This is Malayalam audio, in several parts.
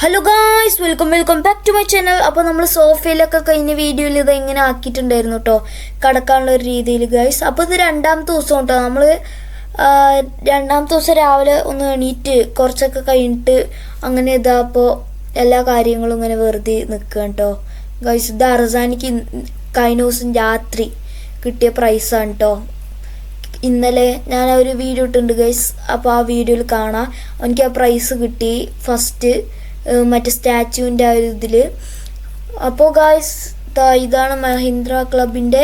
Hello guys, welcome back to my channel. അപ്പോൾ നമ്മൾ സോഫയിലൊക്കെ കഴിഞ്ഞ വീഡിയോയിൽ ഇത് എങ്ങനെ ആക്കിയിട്ടുണ്ടായിരുന്നു കേട്ടോ, കിടക്കാനുള്ള ഒരു രീതിയിൽ ഗായ്സ്. അപ്പോൾ ഇത് രണ്ടാമത്തെ ദിവസം കേട്ടോ. നമ്മൾ രണ്ടാമത്തെ ദിവസം രാവിലെ ഒന്ന് എണീറ്റ് കുറച്ചൊക്കെ കഴിഞ്ഞിട്ട് അങ്ങനെ ഇതാ അപ്പോൾ എല്ലാ കാര്യങ്ങളും ഇങ്ങനെ വെറുതെ നിൽക്കുക കേട്ടോ ഗായ്സ്. ഇത് അർസാനിക്ക് കഴിഞ്ഞ ദിവസം രാത്രി കിട്ടിയ പ്രൈസാണ് കേട്ടോ. ഇന്നലെ ഞാൻ ഒരു വീഡിയോ ഇട്ടിട്ടുണ്ട് ഗൈസ്, അപ്പോൾ ആ വീഡിയോയിൽ കാണാം. എനിക്ക് ആ പ്രൈസ് കിട്ടി ഫസ്റ്റ് മറ്റേ സ്റ്റാച്യുവിൻ്റെ ആ ഒരു ഇതിൽ. അപ്പോൾ ഗായ്സ് ഇതാണ് മഹീന്ദ്ര ക്ലബിൻ്റെ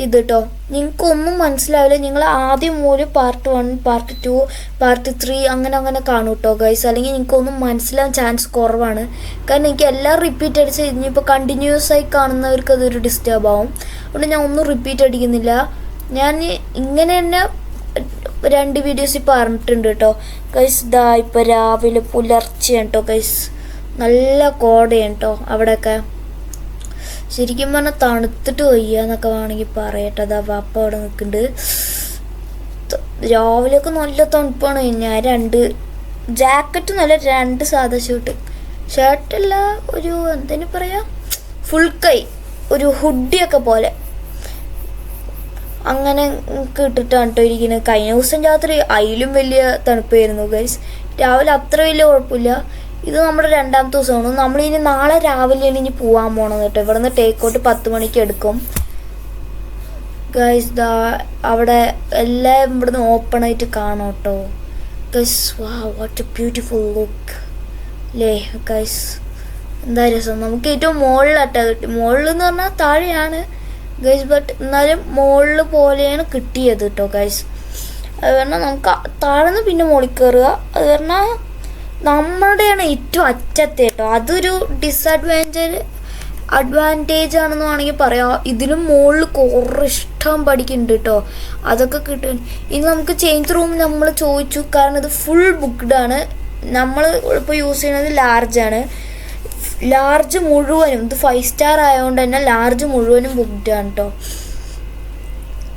ഇത് കേട്ടോ. നിങ്ങൾക്കൊന്നും മനസ്സിലാവില്ല, നിങ്ങൾ ആദ്യം മുതൽ പാർട്ട് 1, പാർട്ട് 2, പാർട്ട് 3 അങ്ങനെ കാണും കേട്ടോ ഗൈസ്. അല്ലെങ്കിൽ നിങ്ങൾക്കൊന്നും മനസ്സിലാവാൻ ചാൻസ് കുറവാണ്. കാരണം എനിക്ക് എല്ലാം റിപ്പീറ്റ് അടിച്ച് ഇനിയിപ്പോൾ കണ്ടിന്യൂസ് ആയി കാണുന്നവർക്ക് അതൊരു ഡിസ്റ്റർബ് ആവും. അതുകൊണ്ട് ഞാൻ ഒന്നും റിപ്പീറ്റ് അടിക്കുന്നില്ല. ഞാൻ ഇങ്ങനെ തന്നെ 2 വീഡിയോസ് ഇപ്പോൾ പറഞ്ഞിട്ടുണ്ട് കേട്ടോ ഗൈസ്. ഇതാ ഇപ്പോൾ രാവിലെ പുലർച്ചെയാണ് കേട്ടോ ഗൈസ്. നല്ല കോടയാണ് കേട്ടോ അവിടെയൊക്കെ. ശരിക്കും പറഞ്ഞാൽ തണുത്തിട്ട് വയ്യ എന്നൊക്കെ വേണമെങ്കിൽ പറയട്ടെ. അതാ പാപ്പ അവിടെ നിൽക്കുന്നുണ്ട്. രാവിലെയൊക്കെ നല്ല തണുപ്പാണ്. ഞാൻ 2 ജാക്കറ്റ്, നല്ല 2 സാധാ ഷർട്ടല്ല, ഒരു എന്തിനു പറയാ, ഫുൾ കൈ, ഒരു ഹുഡിയൊക്കെ പോലെ അങ്ങനെ ഇട്ടിട്ടാണ് കേട്ടോ ഇരിക്കുന്നത്. കഴിഞ്ഞ ദിവസം രാത്രി അതിലും വലിയ തണുപ്പായിരുന്നു ഗൈസ്. രാവിലെ അത്ര വലിയ കുഴപ്പമില്ല. ഇത് നമ്മുടെ രണ്ടാമത്തെ ദിവസമാണ്. നമ്മളിനി നാളെ രാവിലെയാണ് ഇനി പോകാൻ പോകണം കേട്ടോ. ഇവിടെ നിന്ന് ടേക്ക് ഔട്ട് 10 മണിക്ക് എടുക്കും ഗൈസ്. അവിടെ എല്ലാം ഇവിടുന്ന് ഓപ്പൺ ആയിട്ട് കാണാം കേട്ടോ guys. What A beautiful look അല്ലേ ഗൈസ്. എന്താ രസം. നമുക്ക് ഏറ്റവും മുകളിലാട്ടോ കിട്ടി. മുകളിൽ എന്ന് പറഞ്ഞാൽ താഴെയാണ് ഗൈസ്, ബട്ട് എന്നാലും മുകളിൽ പോലെയാണ് കിട്ടിയത് കേട്ടോ ഗൈസ്. അത് പറഞ്ഞാൽ നമുക്ക് താഴെ നിന്ന് പിന്നെ മുകളിൽ കയറുക. അത് പറഞ്ഞാൽ നമ്മുടെയാണ് ഏറ്റവും അറ്റത്തെ കേട്ടോ. അതൊരു അഡ്വാൻറ്റേജ് ആണെന്ന് വേണമെങ്കിൽ പറയാം. ഇതിനും മുകളിൽ കുറേ ഇഷ്ടം പഠിക്കുന്നുണ്ട് കേട്ടോ. അതൊക്കെ കിട്ടും. ഇനി നമുക്ക് ചേഞ്ച് റൂം നമ്മൾ ചോദിച്ചു, കാരണം ഇത് ഫുൾ ബുക്ക്ഡ് ആണ്. നമ്മൾ ഇപ്പോൾ യൂസ് ചെയ്യുന്നത് ലാർജാണ്. ലാർജ് മുഴുവനും, ഇത് 5 സ്റ്റാർ ആയതുകൊണ്ട് തന്നെ ലാർജ് മുഴുവനും ബുക്ക്ഡ് ആണ് കേട്ടോ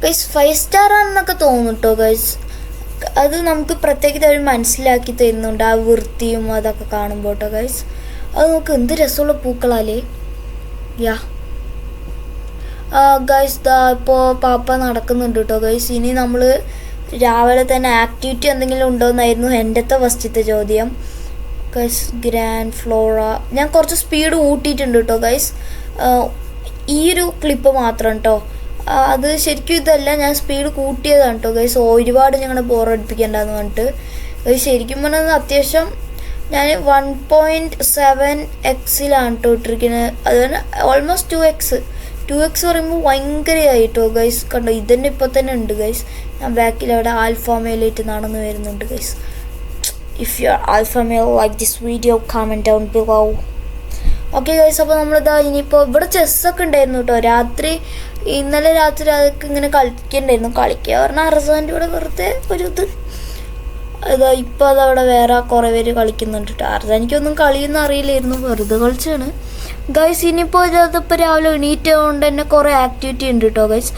ഗൈസ്. 5 സ്റ്റാർ ആണെന്നൊക്കെ തോന്നും കേട്ടോ ഗൈസ്. അത് നമുക്ക് പ്രത്യേകിച്ച് അവർ മനസ്സിലാക്കി തരുന്നുണ്ട്, ആ വൃത്തിയും അതൊക്കെ കാണുമ്പോൾ കേട്ടോ ഗൈസ്. അത് നമുക്ക് എന്ത് രസമുള്ള പൂക്കളാലേ. ഗൈസ് ഇപ്പോൾ പാപ്പ നടക്കുന്നുണ്ട് കേട്ടോ ഗൈസ്. ഇനി നമ്മൾ രാവിലെ തന്നെ ആക്ടിവിറ്റി എന്തെങ്കിലും ഉണ്ടോയെന്നായിരുന്നു എൻ്റെ ഫസ്റ്റത്തെ ചോദ്യം ഗൈസ്. ഗ്രാൻഡ് ഫ്ലോറ ഞാൻ കുറച്ച് സ്പീഡ് കൂട്ടിയിട്ടുണ്ട് കേട്ടോ ഗൈസ്. ഈ ഒരു ക്ലിപ്പ് മാത്രം കേട്ടോ. അത് ശരിക്കും ഇതല്ല, ഞാൻ സ്പീഡ് കൂട്ടിയതാണ് കേട്ടോ ഗൈസ്. ഒരുപാട് ഞങ്ങളെ ബോറടിപ്പിക്കേണ്ടതെന്ന് പറഞ്ഞിട്ട് ഗൈസ്. ശരിക്കും പറഞ്ഞാൽ അത്യാവശ്യം ഞാൻ 1.7x കേട്ടോ ഇട്ടിരിക്കുന്നത്. അതുപോലെ ഓൾമോസ്റ്റ് 2x പറയുമ്പോൾ ഭയങ്കരമായി കേട്ടോ ഗൈസ്. കണ്ടോ, ഇതന്നെ ഇപ്പോൾ തന്നെ ഉണ്ട് ഗൈസ്. ഞാൻ ബാക്കിൽ അവിടെ ആൽഫ മെയിലായിട്ട് നടന്നു വരുന്നുണ്ട് guys. If you're alpha male, like this video, comment down below. Okay guys, അപ്പോൾ നമ്മളിതാ ഇനിയിപ്പോൾ ഇവിടെ ചെസ്സൊക്കെ ഉണ്ടായിരുന്നു കേട്ടോ. ഇന്നലെ രാത്രി അതൊക്കെ ഇങ്ങനെ കളിക്കണ്ടായിരുന്നു. കളിക്കുക പറഞ്ഞാൽ അർസാൻ്റെ കൂടെ വെറുതെ ഒരു ഇത്. അതാ ഇപ്പോൾ അതവിടെ വേറെ കുറേ പേര് കളിക്കുന്നുണ്ട് കേട്ടോ. അർസാനിക്കൊന്നും കളിയൊന്നും അറിയില്ലായിരുന്നു, വെറുതെ കളിച്ചാണ് ഗൈസ്. ഇനിയിപ്പോൾ ഇതിപ്പോൾ രാവിലെ എണീറ്റതുകൊണ്ട് തന്നെ കുറേ ആക്ടിവിറ്റി ഉണ്ട് കേട്ടോ ഗൈസ്.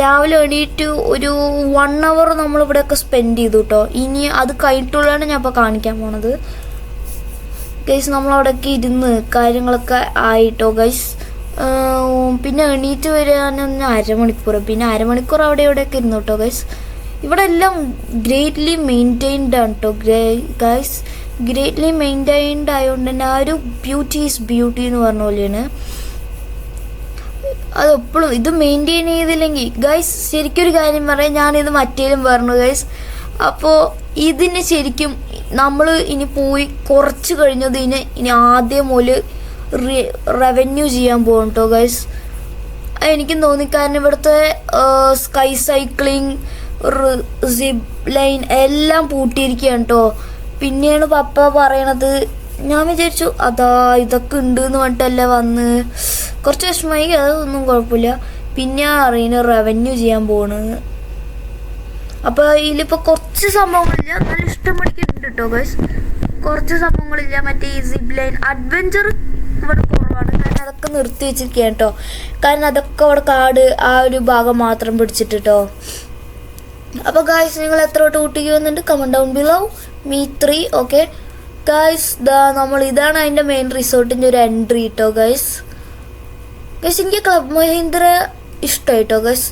രാവിലെ എണീറ്റ് ഒരു 1 hour നമ്മളിവിടെയൊക്കെ സ്പെൻഡ് ചെയ്തു കേട്ടോ. ഇനി അത് കഴിഞ്ഞിട്ടുള്ളതാണ് ഞാൻ ഇപ്പോൾ കാണിക്കാൻ പോണത് ഗൈസ്. നമ്മളവിടെയൊക്കെ ഇരുന്ന് കാര്യങ്ങളൊക്കെ ആയിട്ടോ ഗൈസ്. പിന്നെ എണീറ്റ് വരാനൊന്ന് അരമണിക്കൂർ, പിന്നെ അരമണിക്കൂർ അവിടെ ഇവിടെയൊക്കെ ഇരുന്നു കേട്ടോ ഗൈസ്. ഇവിടെ എല്ലാം ഗ്രേറ്റ്ലി മെയിൻറ്റൈൻഡ് ആണ് കേട്ടോ ഗൈസ്. ഗ്രേറ്റ്ലി മെയിൻറ്റൈൻഡ് ആയതുകൊണ്ട് തന്നെ ആ ഒരു ബ്യൂട്ടി ഈസ് ബ്യൂട്ടി എന്ന് പറഞ്ഞ പോലെയാണ്. അതെപ്പോഴും ഇത് മെയിൻറ്റെയിൻ ചെയ്തില്ലെങ്കിൽ ഗൈസ്, ശരിക്കൊരു കാര്യം പറയാം, ഞാനിത് മറ്റേലും പറഞ്ഞു ഗൈസ്. അപ്പോൾ ഇതിന് ശരിക്കും നമ്മൾ ഇനി പോയി കുറച്ച് കഴിഞ്ഞതിന് ഇനി ആദ്യം മുതൽ റവന്യൂ ചെയ്യാൻ പോകും കേട്ടോ ഗൈസ്. എനിക്കും തോന്നി, കാരണം ഇവിടുത്തെ സ്കൈ സൈക്ലിംഗ്, സിപ്പ് ലൈൻ എല്ലാം പൂട്ടിയിരിക്കുകയാണ് കേട്ടോ. പിന്നെയാണ് പപ്പ പറയണത്. ഞാൻ വിചാരിച്ചു ഇതൊക്കെ ഉണ്ട് എന്ന് പറഞ്ഞിട്ടല്ലേ വന്ന്. കുറച്ച് വിഷമമായി, അതൊന്നും കുഴപ്പമില്ല. പിന്നെ അറിയുന്ന റവന്യൂ ചെയ്യാൻ പോകണെന്ന്. അപ്പോൾ ഇതിലിപ്പോൾ കുറച്ച് സംഭവങ്ങളില്ല, നല്ല ഇഷ്ടം പഠിക്കുന്നുണ്ട് കേട്ടോ ഗൈസ്. കുറച്ച് സംഭവങ്ങളില്ല. മറ്റേ ഈ സിപ്പ് ലൈൻ അഡ്വഞ്ചർ ഇവിടെ കുറവാണ്, കാരണം അതൊക്കെ നിർത്തി വെച്ചിരിക്കുകയാണ് കേട്ടോ. കാരണം അതൊക്കെ അവിടെ കാട് ആ ഒരു ഭാഗം മാത്രം പിടിച്ചിട്ട് കേട്ടോ. അപ്പോൾ ഗൈസ്, നിങ്ങൾ എത്ര തൊട്ട് കൂട്ടിക്ക് വന്നിട്ട് comment down below. Me 3. Okay guys നമ്മൾ ഇതാണ് അതിൻ്റെ മെയിൻ റിസോർട്ടിൻ്റെ ഒരു എൻട്രി കേട്ടോ ഗൈസ്. എനിക്ക് ക്ലബ് മഹീന്ദ്ര ഇഷ്ടമായിട്ടോ ഗൈസ്.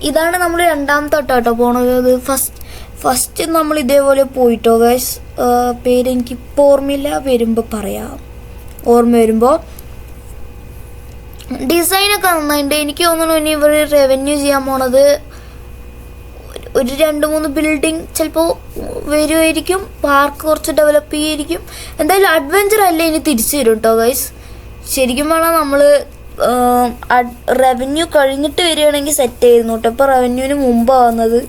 ഇതാണ് നമ്മൾ രണ്ടാമത്തെ കേട്ടോ പോണത്. ഫസ്റ്റ് നമ്മൾ ഇതേപോലെ പോയിട്ടോ ഗൈസ്. പേരെനിക്കിപ്പോൾ ഓർമ്മയില്ല, വരുമ്പോൾ പറയാം, ഓർമ്മ വരുമ്പോൾ. ഡിസൈനൊക്കെ നന്നായിട്ടുണ്ട്. എനിക്ക് തോന്നുന്നു ഇനി ഇവർ റവന്യൂ ചെയ്യാൻ പോണത് ഒരു 2-3 ബിൽഡിങ് ചിലപ്പോൾ വരുമായിരിക്കും. പാർക്ക് കുറച്ച് ഡെവലപ്പ് ചെയ്യുമായിരിക്കും. എന്തായാലും അഡ്വഞ്ചർ അല്ല ഇനി തിരിച്ചു വരും കേട്ടോ ഗൈസ്. ശരിക്കും പറഞ്ഞാൽ നമ്മൾ റവന്യൂ കഴിഞ്ഞിട്ട് വരികയാണെങ്കിൽ സെറ്റ് ആയിരുന്നു കേട്ടോ. ഇപ്പോൾ റവന്യൂവിന് മുമ്പാണ് വന്നത്.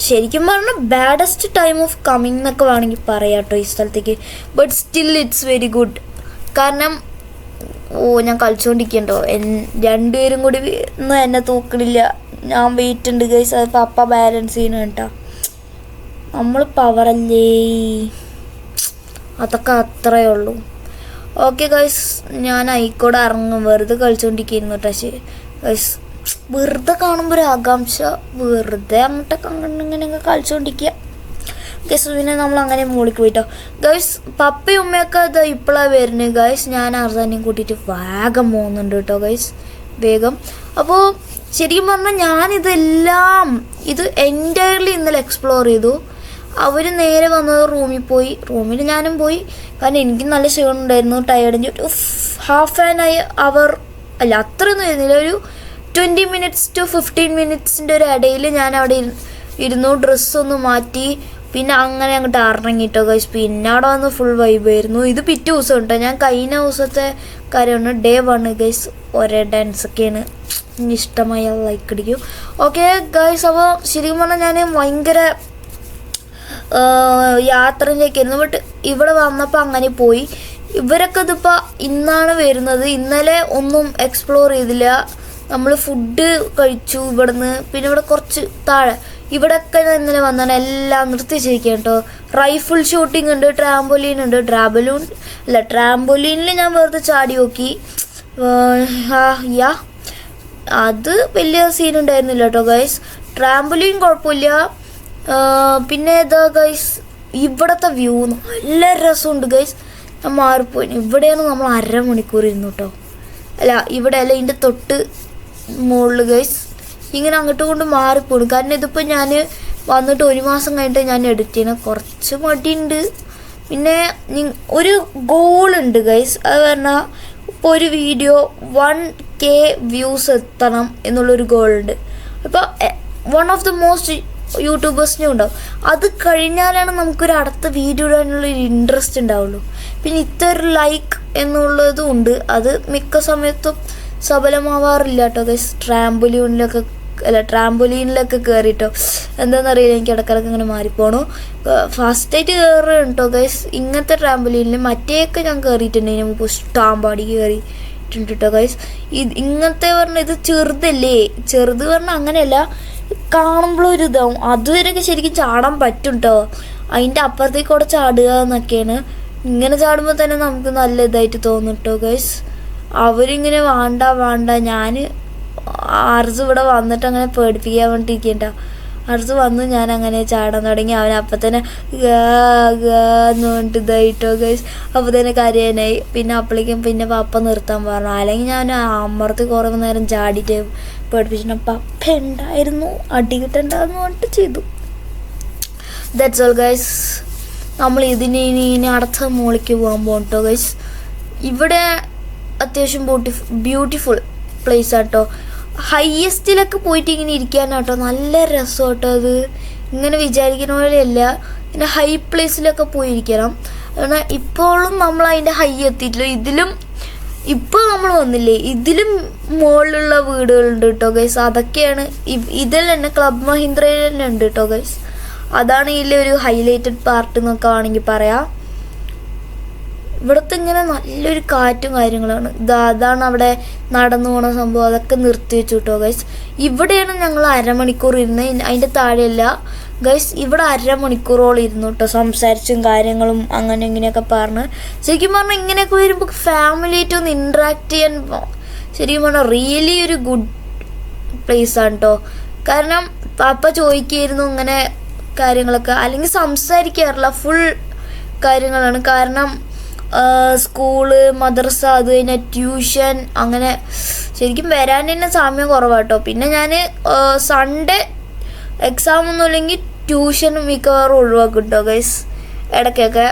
ശരിക്കും പറഞ്ഞാൽ ബാഡസ്റ്റ് ടൈം ഓഫ് കമ്മിങ് എന്നൊക്കെ വേണമെങ്കിൽ പറയാം കേട്ടോ ഈ സ്ഥലത്തേക്ക്. But still it's very good. കാരണം ഞാൻ കളിച്ചുകൊണ്ടിരിക്കണ്ടോ, രണ്ടുപേരും കൂടി ഒന്നും എന്നെ തൂക്കണില്ല. ഞാൻ വെയിറ്റ് ഉണ്ട് ഗൈസ്. അത് പപ്പ ബാലൻസ് ചെയ്യണം കേട്ടോ. നമ്മൾ പവറല്ലേ, അതൊക്കെ അത്രയേ ഉള്ളൂ. ഓക്കെ ഗൈസ്, ഞാൻ ആയിക്കോടെ ഇറങ്ങും. വെറുതെ കളിച്ചുകൊണ്ടിരിക്കുന്നു കേട്ടോ. ഗൈസ് വെറുതെ കാണുമ്പോൾ ഒരു ആകാംക്ഷ, വെറുതെ അങ്ങോട്ടൊക്കെ ഇങ്ങനെയൊക്കെ കളിച്ചുകൊണ്ടിരിക്കുക ഗൈസ്. പിന്നെ നമ്മൾ അങ്ങനെ മുകളിലേക്ക് പോയിട്ടോ ഗൈസ്. പപ്പയും ഉമ്മയൊക്കെ ഇത് ഇപ്പോഴാണ് വരുന്നത് ഗൈസ്. ഞാൻ അർസാനെയും കൂട്ടിയിട്ട് വേഗം പോകുന്നുണ്ട് കേട്ടോ ഗൈസ്, വേഗം. അപ്പോൾ ശരിക്കും പറഞ്ഞാൽ ഞാനിതെല്ലാം ഇത് എൻറ്റയർലി ഇന്നലെ എക്സ്പ്ലോർ ചെയ്തു. അവർ നേരെ വന്നത് റൂമിൽ പോയി. റൂമിൽ ഞാനും പോയി. കാരണം എനിക്ക് നല്ല ക്ഷീണമുണ്ടായിരുന്നു, ടയേർഡിൻ്റെ. ഒരു ഹാഫ് ആൻ അവർ അല്ല, അത്രയൊന്നും ആയിരുന്നില്ല, ഒരു 20 minutes to 15 minutes ഒരു ഇടയിൽ ഞാൻ അവിടെ ഇരുന്നു. ഡ്രസ്സൊന്ന് മാറ്റി, പിന്നെ അങ്ങനെ അങ്ങോട്ട് ഇറങ്ങിട്ടോ ഗൈസ്. പിന്നെ അവിടെ വന്ന് ഫുൾ വൈബായിരുന്നു. ഇത് പിറ്റേ ദിവസം കേട്ടോ. ഞാൻ കഴിഞ്ഞ ദിവസത്തെ കാര്യമാണ്, Day 1 ഗൈസ്. ഒരേ ഡാൻസൊക്കെയാണ്. ഇഷ്ടമായ ലൈക്ക് അടിക്കും. ഓക്കെ ഗൈസ്, അപ്പോൾ ശരിക്കും പറഞ്ഞാൽ ഞാൻ ഭയങ്കര യാത്രയിലേക്കായിരുന്നു. ബട്ട് ഇവിടെ വന്നപ്പോൾ അങ്ങനെ പോയി. ഇവരൊക്കെ ഇതിപ്പോൾ ഇന്നാണ് വരുന്നത്. ഇന്നലെ ഒന്നും എക്സ്പ്ലോർ ചെയ്തില്ല. നമ്മൾ ഫുഡ് കഴിച്ചു ഇവിടുന്ന്. പിന്നെ ഇവിടെ കുറച്ച് താഴെ ഇവിടെയൊക്കെ ഇന്നലെ വന്നാണ് എല്ലാം നിർത്തിച്ചിരിക്കുക കേട്ടോ. റൈഫിൾ ഷൂട്ടിംഗ് ഉണ്ട്, ട്രാംബോലീൻ ഉണ്ട്. ട്രാംബോലീനിൽ ഞാൻ വെറുതെ ചാടി നോക്കി. അത് വലിയ സീനുണ്ടായിരുന്നില്ല കേട്ടോ ഗൈസ്. ട്രാംബോലീൻ കുഴപ്പമില്ല. പിന്നെ ഇതാ ഗൈസ്, ഇവിടുത്തെ വ്യൂ നല്ല രസമുണ്ട് ഗൈസ്. ഞാൻ മാറിപ്പോയി. ഇവിടെയാണ് നമ്മൾ 1/2 മണിക്കൂർ ഇരുന്നു കേട്ടോ. ഇവിടെ അല്ല, ഇതിൻ്റെ തൊട്ട് മുകളിൽ ഗൈസ്. ഇങ്ങനെ അങ്ങോട്ടും കൊണ്ട് മാറിപ്പോണു. കാരണം ഇതിപ്പോൾ ഞാൻ വന്നിട്ട് 1 മാസം കഴിഞ്ഞിട്ട് ഞാൻ എഡിറ്റ് ചെയ്യണം. കുറച്ച് മടിയുണ്ട്. പിന്നെ ഒരു ഗോളുണ്ട് ഗൈസ്. അത് പറഞ്ഞാൽ ഇപ്പോൾ ഒരു വീഡിയോ 1K വ്യൂസ് എത്തണം എന്നുള്ളൊരു ഗോളുണ്ട്. അപ്പോൾ വൺ ഓഫ് ദ മോസ്റ്റ് യൂട്യൂബേഴ്സിനും ഉണ്ടാവും. അത് കഴിഞ്ഞാലാണ് നമുക്കൊരു അടുത്ത വീഡിയോ ഇടാനുള്ളൊരു ഇൻട്രസ്റ്റ് ഉണ്ടാവുള്ളൂ. പിന്നെ ഇത്ര ലൈക്ക് എന്നുള്ളതും ഉണ്ട്. അത് മിക്ക സമയത്തും സഫലമാവാറില്ല കേട്ടോ ഗൈസ്. ട്രാംബോലീനിലൊക്കെ കയറിയിട്ടോ. എന്താണെന്നറിയില്ല, എനിക്ക് ഇടക്കിടക്ക് ഇങ്ങനെ മാറിപ്പോണു. ഫസ്റ്റായിട്ട് കയറുക കേട്ടോ ഗൈസ് ഇങ്ങനത്തെ ട്രാംബോലീനിൽ. മറ്റേയൊക്കെ ഞാൻ കയറിയിട്ടുണ്ട്. ഇതിന് മുമ്പ് സ്റ്റാമ്പാടി കയറിയിട്ടുണ്ട് കേട്ടോ ഗൈസ്. ഇങ്ങനത്തെ പറഞ്ഞാൽ ഇത് ചെറുതല്ലേ. ചെറുത് പറഞ്ഞാൽ അങ്ങനെയല്ല, കാണുമ്പോഴും ഒരു ഇതാവും. അതുവരെയൊക്കെ ശരിക്കും ചാടാൻ പറ്റും കേട്ടോ. അതിൻ്റെ അപ്പുറത്തേക്ക് കൂടെ ചാടുക എന്നൊക്കെയാണ്. ഇങ്ങനെ ചാടുമ്പോൾ തന്നെ നമുക്ക് നല്ല ഇതായിട്ട് തോന്നും കേട്ടോ ഗൈസ്. അവരിങ്ങനെ വേണ്ട ഞാൻ അർസ് ഇവിടെ വന്നിട്ട് അങ്ങനെ പേടിപ്പിക്കാൻ വേണ്ടിയിരിക്കണ്ട. അർസ് വന്നു, ഞാൻ അങ്ങനെ ചാടാൻ തുടങ്ങി. അവൻ അപ്പം തന്നെ എന്ന് പറഞ്ഞിട്ട് ഇതായിട്ടോ ഗൈസ്. അപ്പോൾ തന്നെ കരയാനായി. പിന്നെ അപ്പോഴേക്കും പിന്നെ പപ്പ നിർത്താൻ പറഞ്ഞു. അല്ലെങ്കിൽ ഞാൻ അമ്മർത്ത് കുറേ നേരം ചാടിയിട്ട് പേടിപ്പിച്ചിട്ട് പപ്പ ഉണ്ടായിരുന്നു, അടി കിട്ടണ്ടെന്ന് പറഞ്ഞിട്ട് ചെയ്തു. That's all guys. നമ്മൾ ഇനി അടുത്ത മുകളിലേക്ക് പോകാൻ പോകും കേട്ടോ ഗൈസ്. ഇവിടെ അത്യാവശ്യം ബ്യൂട്ടിഫുൾ പ്ലേസ് ആട്ടോ. ഹയ്യസ്റ്റിലൊക്കെ പോയിട്ട് ഇങ്ങനെ ഇരിക്കാനാട്ടോ നല്ല രസം കേട്ടോ. അത് ഇങ്ങനെ വിചാരിക്കുന്ന പോലെയല്ല. പിന്നെ ഹൈ പ്ലേസിലൊക്കെ പോയിരിക്കണം. കാരണം ഇപ്പോഴും നമ്മൾ അതിൻ്റെ ഹൈ എത്തിയിട്ടില്ല. ഇതിലും ഇപ്പോൾ നമ്മൾ വന്നില്ലേ, ഇതിലും മുകളിലുള്ള വീടുകളുണ്ട് കേട്ടോ ഗൈസ്. അതൊക്കെയാണ് ഇതിൽ തന്നെ ക്ലബ് മഹീന്ദ്രയിൽ തന്നെ ഉണ്ട് കേട്ടോ ഗൈസ്. അതാണ് ഇതിലൊരു ഹൈലൈറ്റഡ് പാർട്ട് എന്നൊക്കെ വേണമെങ്കിൽ പറയാം. ഇവിടുത്തെ ഇങ്ങനെ നല്ലൊരു കാറ്റും കാര്യങ്ങളാണ്. അതാണ് അവിടെ നടന്നു പോണ സംഭവം. അതൊക്കെ നിർത്തി വെച്ചു കേട്ടോ ഗൈസ്. ഇവിടെയാണ് ഞങ്ങൾ 1/2 മണിക്കൂർ ഇരുന്ന്. അതിൻ്റെ താഴെയല്ല ഗൈസ്. ഇവിടെ 1/2 മണിക്കൂറോളം ഇരുന്നു കേട്ടോ, സംസാരിച്ചും കാര്യങ്ങളും അങ്ങനെ ഇങ്ങനെയൊക്കെ പറഞ്ഞ്. ശരിക്കും പറഞ്ഞാൽ ഇങ്ങനെയൊക്കെ വരുമ്പോൾ ഫാമിലിയായിട്ടൊന്ന് ഇൻട്രാക്ട് ചെയ്യാൻ ശരിക്കും പറഞ്ഞാൽ റിയലി ഒരു ഗുഡ് പ്ലേസാണ് കേട്ടോ. കാരണം പാപ്പ ചോദിക്കായിരുന്നു ഇങ്ങനെ കാര്യങ്ങളൊക്കെ, അല്ലെങ്കിൽ സംസാരിക്കാറില്ല, ഫുൾ കാര്യങ്ങളാണ്. കാരണം സ്കൂള്, മദ്രസ, അത് കഴിഞ്ഞാൽ ട്യൂഷൻ, അങ്ങനെ ശരിക്കും വരാൻ തന്നെ സമയം കുറവാട്ടോ. പിന്നെ ഞാൻ സൺഡേ എക്സാം ഒന്നും ഇല്ലെങ്കിൽ ട്യൂഷൻ മിക്കവാറും ഒഴിവാക്കും കേട്ടോ ഗൈസ്, ഇടയ്ക്കൊക്കെ.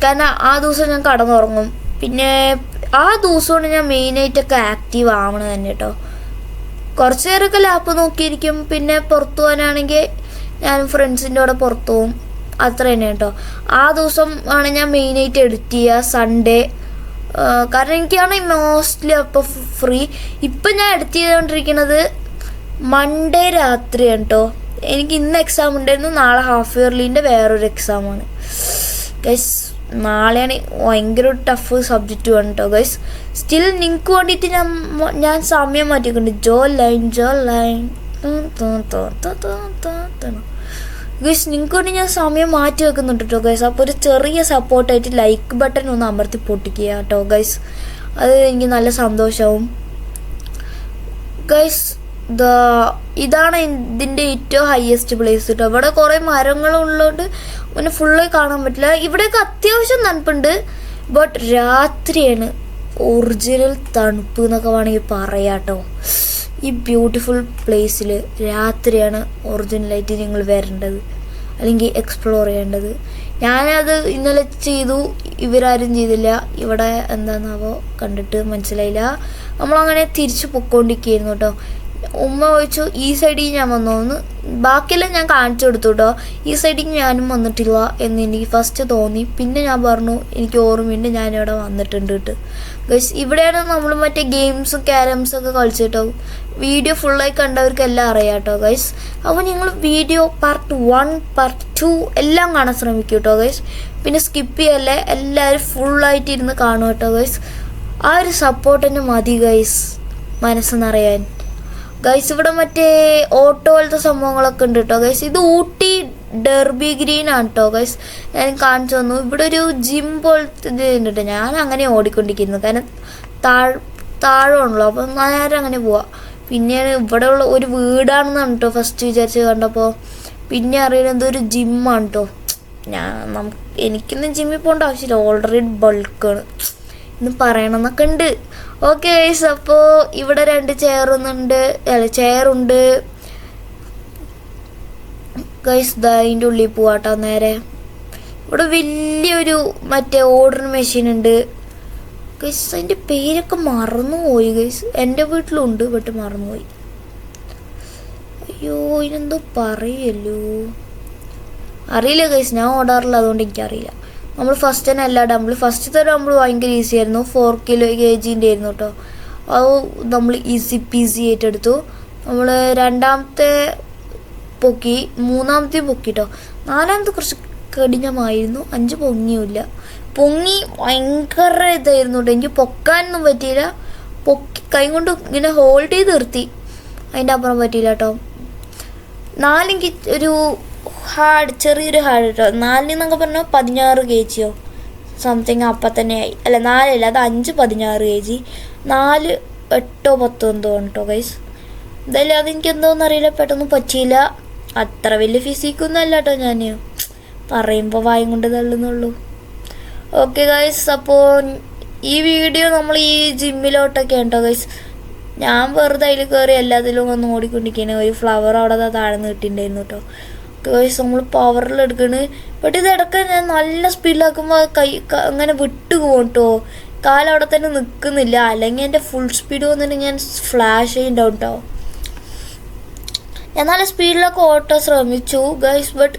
കാരണം ആ ദിവസം ഞാൻ കടന്നുറങ്ങും. പിന്നെ ആ ദിവസമാണ് ഞാൻ മെയിനായിട്ടൊക്കെ ആക്റ്റീവ് ആവണത് തന്നെ കേട്ടോ. കുറച്ച് നേരമൊക്കെ ലാപ്പ് നോക്കിയിരിക്കും. പിന്നെ പുറത്തു പോകാനാണെങ്കിൽ ഞാൻ ഫ്രണ്ട്സിൻ്റെ കൂടെ പുറത്തു പോകും, അത്ര തന്നെ കേട്ടോ. ആ ദിവസം ആണ് ഞാൻ മെയിനായിട്ട് എഡിറ്റ് ചെയ്യുക, സൺഡേ. കാരണം എനിക്കാണ് മോസ്റ്റ്ലി അപ്പോൾ ഫ്രീ. ഇപ്പം ഞാൻ എഡിറ്റ് ചെയ്തുകൊണ്ടിരിക്കുന്നത് മൺഡേ രാത്രിയാണ് കേട്ടോ. എനിക്ക് ഇന്ന് എക്സാം ഉണ്ടായിരുന്നു, നാളെ ഹാഫ് ഇയർലീൻ്റെ വേറൊരു എക്സാമാണ് ഗൈസ്. നാളെയാണ് ഭയങ്കര ടഫ് സബ്ജക്റ്റുമാണ് കേട്ടോ ഗൈസ്. സ്റ്റിൽ നിങ്ങൾക്ക് വേണ്ടിയിട്ട് ഞാൻ സമയം മാറ്റിയിട്ടുണ്ട്. ജോ ലൈൻ ഗൈസ്, നിങ്ങൾക്ക് വേണ്ടി ഞാൻ സമയം മാറ്റി വെക്കുന്നുണ്ട് കേട്ടോ ഗൈസ്. അപ്പോൾ ഒരു ചെറിയ സപ്പോർട്ടായിട്ട് ലൈക്ക് ബട്ടൺ ഒന്ന് അമർത്തി പൊട്ടിക്കുക കേട്ടോ ഗൈസ്. അത് എനിക്ക് നല്ല സന്തോഷമാവും ഗൈസ്. ഇതാണ് ഇതിൻ്റെ ഏറ്റവും ഹയസ്റ്റ് പ്ലേസ് കേട്ടോ. ഇവിടെ കുറേ മരങ്ങളുള്ളതുകൊണ്ട് പിന്നെ ഫുള്ള് കാണാൻ പറ്റില്ല. ഇവിടെയൊക്കെ അത്യാവശ്യം തണുപ്പുണ്ട്, ബട്ട് രാത്രിയാണ് ഒറിജിനൽ തണുപ്പ് എന്നൊക്കെ വേണമെങ്കിൽ പറയാം കേട്ടോ. ഈ ബ്യൂട്ടിഫുൾ പ്ലേസിൽ രാത്രിയാണ് ഒറിജിനലായിട്ട് നിങ്ങൾ വരേണ്ടത്, അല്ലെങ്കിൽ എക്സ്പ്ലോർ ചെയ്യേണ്ടത്. ഞാനത് ഇന്നലെ ചെയ്തു, ഇവരാരും ചെയ്തില്ല. ഇവിടെ എന്താണെന്നാവോ കണ്ടിട്ട് മനസ്സിലായില്ല. നമ്മളങ്ങനെ തിരിച്ച് പൊയ്ക്കൊണ്ടിരിക്കുകയായിരുന്നു കേട്ടോ. ഉമ്മ ചോദിച്ചു ഈ സൈഡിൽ ഞാൻ വന്നോന്ന്. ബാക്കിയെല്ലാം ഞാൻ കാണിച്ചു കൊടുത്തു കേട്ടോ. ഈ സൈഡിൽ ഞാനും വന്നിട്ടില്ല എന്ന് എനിക്ക് ഫസ്റ്റ് തോന്നി. പിന്നെ ഞാൻ പറഞ്ഞു എനിക്ക് ഓർമ്മയുണ്ട് ഞാനിവിടെ വന്നിട്ടുണ്ട് കേട്ടോ ഗൈസ്. ഇവിടെയാണ് നമ്മൾ മറ്റേ ഗെയിംസും ക്യാരംസും ഒക്കെ കളിച്ചിട്ടോ. വീഡിയോ ഫുള്ളായി കണ്ടവർക്കെല്ലാം അറിയാം കേട്ടോ ഗൈസ്. അപ്പോൾ നിങ്ങൾ വീഡിയോ പാർട്ട് 1, പാർട്ട് 2 എല്ലാം കാണാൻ ശ്രമിക്കും കേട്ടോ ഗൈസ്. പിന്നെ സ്കിപ്പ് ചെയ്യല്ലേ, എല്ലാവരും ഫുള്ളായിട്ട് ഇരുന്ന് കാണും കേട്ടോ ഗൈസ്. ആ ഒരു സപ്പോർട്ട് തന്നെ മതി ഗൈസ് മനസ്സെന്നറിയാൻ ഗൈസ്. ഇവിടെ മറ്റേ ഓട്ടോ പോലത്തെ സംഭവങ്ങളൊക്കെ ഉണ്ട് കേട്ടോ ഗൈസ്. ഇത് ഊട്ടി ഡെർബി ഗ്രീൻ ആണ് കേട്ടോ ഗൈസ്. ഞാൻ കാണിച്ചു തന്നു. ഇവിടെ ഒരു ജിം പോലത്തെ ഇത് ഉണ്ട് കേട്ടോ. ഞാൻ അങ്ങനെ ഓടിക്കൊണ്ടിരിക്കുന്നു, കാരണം താഴമാണല്ലോ, അപ്പം നേരെ അങ്ങനെ പോവാം. പിന്നെയാണ് ഇവിടെ ഉള്ള ഒരു വീടാണെന്നാണ് കേട്ടോ ഫസ്റ്റ് വിചാരിച്ച് കണ്ടപ്പോൾ. പിന്നെ അറിയുന്നത് എന്തൊരു ജിമ്മാണ് കേട്ടോ. എനിക്കൊന്നും ജിമ്മിൽ പോകേണ്ട ആവശ്യമില്ല, ഓൾറെഡി ബൾക്കാണ് ഇന്ന് പറയണമെന്നൊക്കെ ഉണ്ട്. ഓക്കെ ഗൈസ്, അപ്പോൾ ഇവിടെ 2 ചെയറുണ്ട് ഗൈസ്. അതിൻ്റെ ഉള്ളിൽ പോവാട്ടോ നേരെ. ഇവിടെ വലിയൊരു മറ്റേ ഓർഡർ മെഷീൻ ഉണ്ട് ഗൈസ്. അതിൻ്റെ പേരൊക്കെ മറന്നുപോയി ഗൈസ്. എൻ്റെ വീട്ടിലുണ്ട്, ബട്ട് മറന്നുപോയി. അയ്യോ, ഇതിനെന്തോ പറയുമല്ലോ, അറിയില്ല ഗൈസ്. ഞാൻ ഓടാറില്ല, അതുകൊണ്ട് എനിക്കറിയില്ല. നമ്മൾ ഫസ്റ്റ് തന്നെ എല്ലാ ഫസ്റ്റത്തെ ഡംബിൾ ഭയങ്കര ഈസി ആയിരുന്നു. 4 kg ആയിരുന്നു കേട്ടോ. അത് നമ്മൾ ഈസി പീസി ആയിട്ട് എടുത്തു. നമ്മൾ രണ്ടാമത്തെ പൊക്കി, മൂന്നാമത്തെ പൊക്കി കേട്ടോ. നാലാമത്തെ കുറച്ച് കഠിനമായിരുന്നു. 5 പൊങ്ങിയുമില്ല. പൊങ്ങി ഭയങ്കര ഇതായിരുന്നു കേട്ടോ. എനിക്ക് പൊക്കാനൊന്നും പറ്റിയില്ല. പൊക്കി കൈ കൊണ്ട് ഇങ്ങനെ ഹോൾഡ് ചെയ്ത് നിർത്തി, അതിൻ്റെ അപ്പുറം പറ്റിയില്ല കേട്ടോ. 4 എനിക്ക് ഒരു ചെറിയൊരു ഹാർഡ് കേട്ടോ. 4 എന്നൊക്കെ പറഞ്ഞാൽ 16 kg സംതിങ് അപ്പം തന്നെ ആയി. അല്ല 4 അല്ല, അത് 5 16 kg. 4 8 10 എന്തോ ആണ് കേട്ടോ ഗൈസ്. എന്തായാലും അതെനിക്ക് എന്തോന്നറിയില്ല, പെട്ടെന്ന് പറ്റിയില്ല. അത്ര വലിയ ഫിസിക്കൊന്നും അല്ല കേട്ടോ, ഞാൻ പറയുമ്പോൾ വായും കൊണ്ട് തള്ളുന്നുള്ളൂ. ഓക്കെ ഗൈസ്, അപ്പോൾ ഈ വീഡിയോ നമ്മൾ ഈ ജിമ്മിലോട്ടൊക്കെ ഉണ്ടോ ഗൈസ്. ഞാൻ വെറുതെ അതിൽ കയറി എല്ലാത്തിലും ഒന്ന് ഓടിക്കൊണ്ടിരിക്കുകയാണ്. ഒരു ഫ്ലവർ അവിടെ താഴ്ന്ന് കിട്ടിയിട്ടുണ്ടായിരുന്നു കേട്ടോ ഗൈസ്. നമ്മൾ പവറിൽ എടുക്കണ്, ബട്ട് ഇത് ഇടയ്ക്ക് ഞാൻ നല്ല സ്പീഡിലാക്കുമ്പോൾ കൈ അങ്ങനെ വിട്ടു പോകും കേട്ടോ. കാലവിടെ തന്നെ നിൽക്കുന്നില്ല, അല്ലെങ്കിൽ എൻ്റെ ഫുൾ സ്പീഡ് വന്നിട്ട് ഞാൻ ഫ്ലാഷ് ചെയ്യുന്നുണ്ടാവും കേട്ടോ. ഞാൻ നല്ല സ്പീഡിലൊക്കെ ഓട്ടാൻ ശ്രമിച്ചു ഗൈസ്, ബട്ട്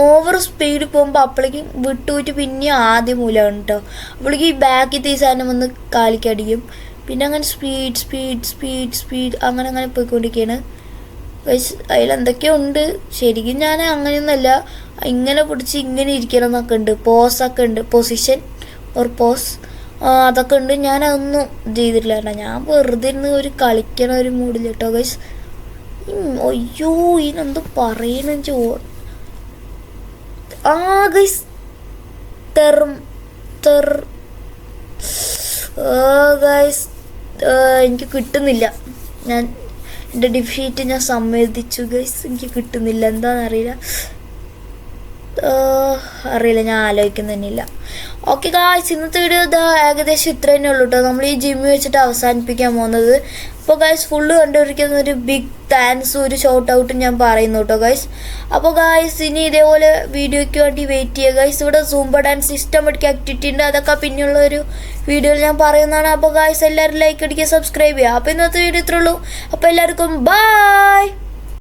ഓവർ സ്പീഡ് പോകുമ്പോൾ അപ്പോഴേക്കും വിട്ടുപോയിട്ട് പിന്നെ ആദ്യം മൂലമാണ് കേട്ടോ. അപ്പോഴേക്കും ഈ ബാക്കിൽ ഈ സാധനം വന്ന് കാലിക്കടിക്കും. പിന്നെ അങ്ങനെ സ്പീഡ് അങ്ങനെ പോയിക്കൊണ്ടിരിക്കുകയാണ് ഗൈസ്. അതിലെന്തൊക്കെയോ ഉണ്ട്. ശരിക്കും ഞാൻ അങ്ങനെയൊന്നുമല്ല, ഇങ്ങനെ പിടിച്ച് ഇങ്ങനെ ഇരിക്കണം എന്നൊക്കെ ഉണ്ട്. പോസൊക്കെ ഉണ്ട്, പൊസിഷൻ ഓർ പോസ് അതൊക്കെ ഉണ്ട്. ഞാനതൊന്നും ചെയ്തിട്ടില്ല കേട്ടോ. ഞാൻ വെറുതെ ഇരുന്ന് ഒരു കളിക്കണ ഒരു മൂഡില്ല കേട്ടോ ഗൈസ്. അയ്യോ, ഇതിനെന്തോ പറയണെന്ന് ഗൈസ്. ഗൈസ് എനിക്ക് കിട്ടുന്നില്ല. എൻ്റെ ഡിഫീറ്റ് ഞാൻ സമ്മതിച്ചു ഗൈസ്. എനിക്ക് കിട്ടുന്നില്ല, എന്താണെന്നറിയില്ല. അറിയില്ല, ഞാൻ ആലോചിക്കുന്നില്ല. ഓക്കെ ഗായ്സ്, ഇന്നത്തെ വീഡിയോ ഇതാ ഏകദേശം ഇത്ര തന്നെ ഉള്ളൂ കേട്ടോ. നമ്മൾ ഈ ജിമ്മ് വെച്ചിട്ട് അവസാനിപ്പിക്കാൻ പോകുന്നത്. അപ്പോൾ ഗായ്സ് ഫുള്ള് കണ്ടുപിടിക്കുന്ന ഒരു ബിഗ് താങ്ക്സ്, ഒരു ഷോട്ട് ഔട്ടും ഞാൻ പറയുന്നു കേട്ടോ ഗായ്സ്. അപ്പോൾ ഗായ്സ് ഇനി ഇതേപോലെ വീഡിയോയ്ക്ക് വേണ്ടി വെയിറ്റ് ചെയ്യുക ഗായ്സ്. ഇവിടെ സൂംബ ഡാൻസ് സിസ്റ്റമാറ്റിക് ആക്ടിവിറ്റി ഉണ്ട്, അതൊക്കെ പിന്നെയുള്ള ഒരു വീഡിയോയിൽ ഞാൻ പറയുന്നതാണ്. അപ്പോൾ ഗായ്സ് എല്ലാവരും ലൈക്ക് അടിക്കുക, സബ്സ്ക്രൈബ് ചെയ്യുക. അപ്പോൾ ഇന്നത്തെ വീഡിയോ ഇത്രേ ഉള്ളൂ. അപ്പോൾ എല്ലാവർക്കും ബൈ.